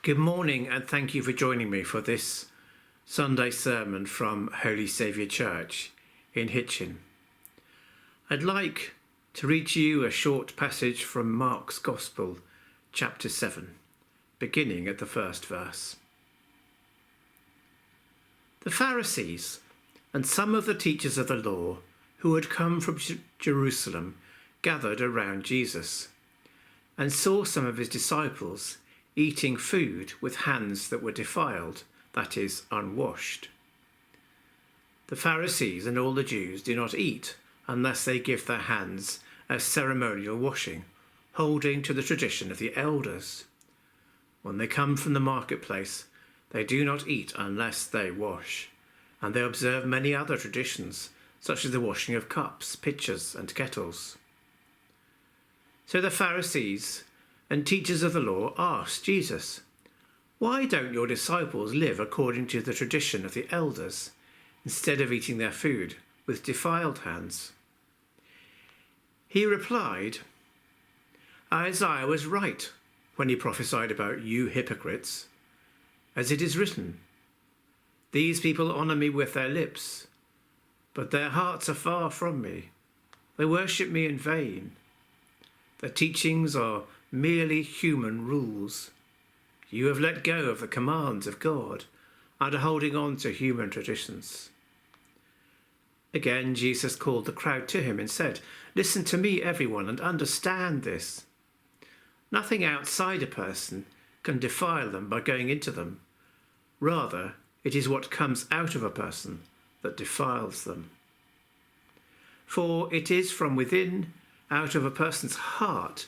Good morning, and thank you for joining me for this Sunday sermon from Holy Saviour Church in Hitchin. I'd like to read to you a short passage from Mark's Gospel, chapter 7, beginning at the first verse. The Pharisees and some of the teachers of the law who had come from Jerusalem gathered around Jesus and saw some of his disciples eating food with hands that were defiled, that is, unwashed. The Pharisees and all the Jews do not eat unless they give their hands a ceremonial washing, holding to the tradition of the elders. When they come from the marketplace, they do not eat unless they wash, and they observe many other traditions, such as the washing of cups, pitchers, and kettles. So the Pharisees and teachers of the law asked Jesus, "Why don't your disciples live according to the tradition of the elders, instead of eating their food with defiled hands?" He replied, "Isaiah was right when he prophesied about you hypocrites. As it is written, 'These people honour me with their lips, but their hearts are far from me. They worship me in vain. Their teachings are merely human rules. You have let go of the commands of God and are holding on to human traditions.'" Again, Jesus called the crowd to him and said, "Listen to me, everyone, and understand this. Nothing outside a person can defile them by going into them. Rather, it is what comes out of a person that defiles them. For it is from within, out of a person's heart,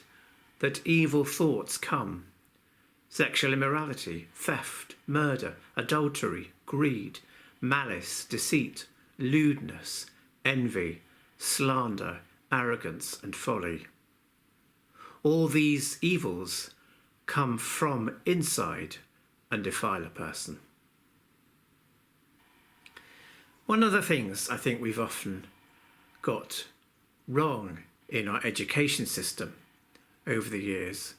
that evil thoughts come: sexual immorality, theft, murder, adultery, greed, malice, deceit, lewdness, envy, slander, arrogance, and folly. All these evils come from inside and defile a person." One of the things I think we've often got wrong in our education system over the years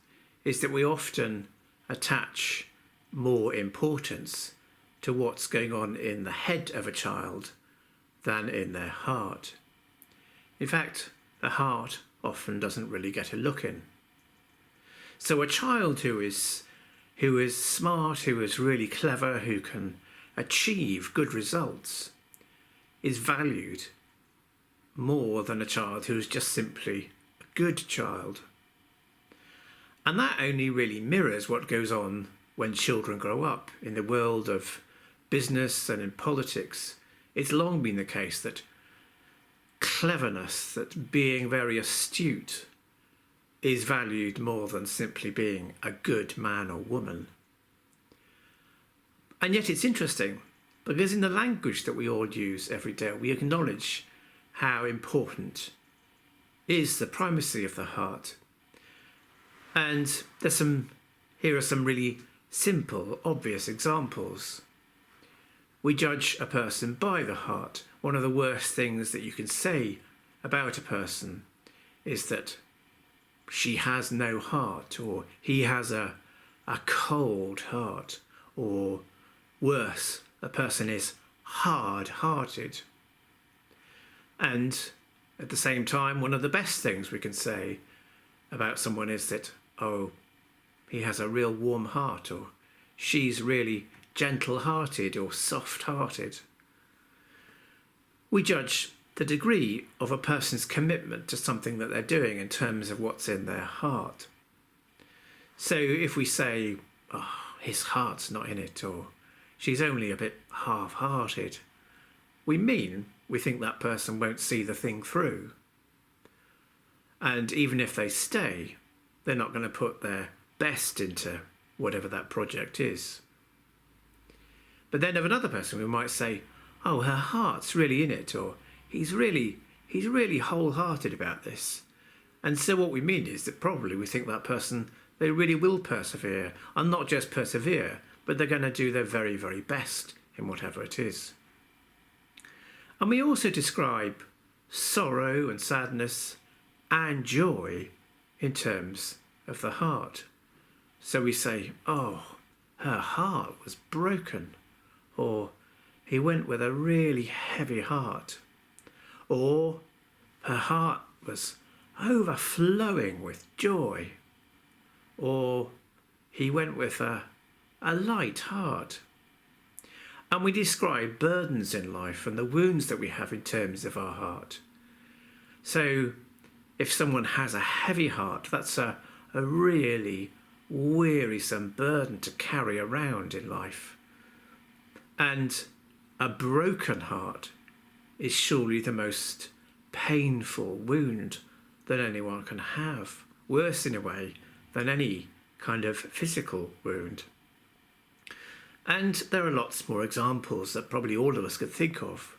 is that we often attach more importance to what's going on in the head of a child than in their heart. In fact, the heart often doesn't really get a look in. So a child who is smart, who is really clever, who can achieve good results, is valued more than a child who is just simply a good child. And that only really mirrors what goes on when children grow up. In the world of business and in politics, it's long been the case that cleverness, that being very astute, is valued more than simply being a good man or woman. And yet it's interesting, because in the language that we all use every day, we acknowledge how important is the primacy of the heart. And here are some really simple, obvious examples. We judge a person by the heart. One of the worst things that you can say about a person is that she has no heart, or he has a cold heart, or worse, a person is hard-hearted. And at the same time, one of the best things we can say about someone is that, "Oh, he has a real warm heart," or "she's really gentle-hearted or soft-hearted." We judge the degree of a person's commitment to something that they're doing in terms of what's in their heart. So if we say, "Oh, his heart's not in it," or "she's only a bit half-hearted," we think that person won't see the thing through. And even if they stay, they're not going to put their best into whatever that project is. But then of another person, we might say, "Oh, her heart's really in it," or he's really wholehearted about this." And so what we mean is that probably we think that person, they really will persevere, and not just persevere, but they're going to do their very, very best in whatever it is. And we also describe sorrow and sadness and joy in terms of the heart. So we say, "Oh, her heart was broken, or he went with a really heavy heart, or her heart was overflowing with joy, or he went with a light heart. And we describe burdens in life and the wounds that we have in terms of our heart. So if someone has a heavy heart, that's a really wearisome burden to carry around in life. And a broken heart is surely the most painful wound that anyone can have, worse in a way than any kind of physical wound. And there are lots more examples that probably all of us could think of.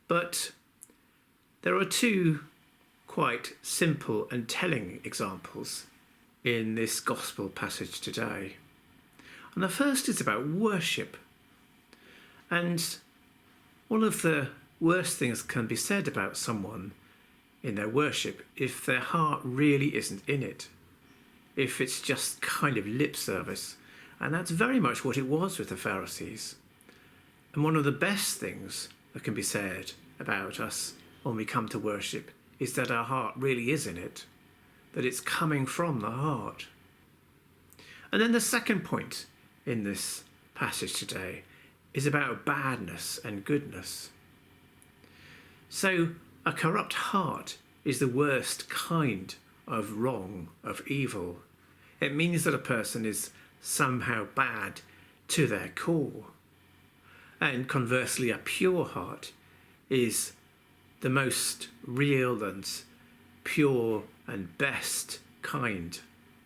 But there are two quite simple and telling examples in this gospel passage today. And the first is about worship. And one of the worst things can be said about someone in their worship if their heart really isn't in it, if it's just kind of lip service. And that's very much what it was with the Pharisees. And one of the best things that can be said about us when we come to worship is that our heart really is in it, that it's coming from the heart. And then the second point in this passage today is about badness and goodness. So a corrupt heart is the worst kind of wrong, of evil. It means that a person is somehow bad to their core. And conversely, a pure heart is the most real and pure and best kind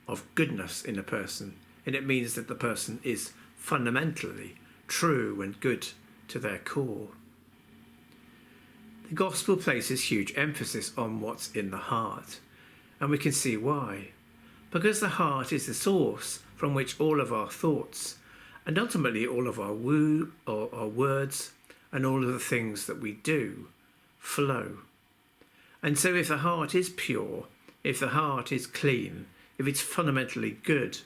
of goodness in a person. And it means that the person is fundamentally true and good to their core. The gospel places huge emphasis on what's in the heart, and we can see why. Because the heart is the source from which all of our thoughts and ultimately all of our words and all of the things that we do flow. And so if the heart is pure, if the heart is clean, if it's fundamentally good,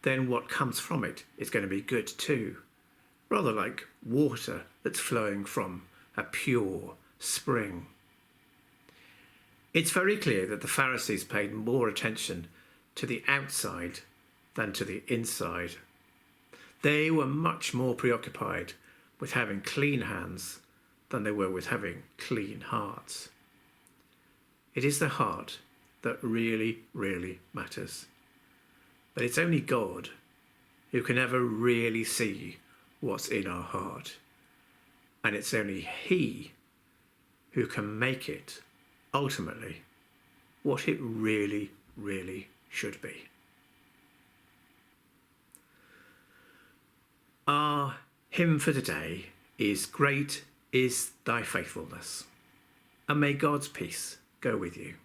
then what comes from it is going to be good too. Rather like water that's flowing from a pure spring. It's very clear that the Pharisees paid more attention to the outside than to the inside. They were much more preoccupied with having clean hands than they were with having clean hearts. It is the heart that really, really matters. But it's only God who can ever really see what's in our heart. And it's only He who can make it, ultimately, what it really, really should be. Our hymn for today is "Great is Thy Faithfulness," and may God's peace go with you.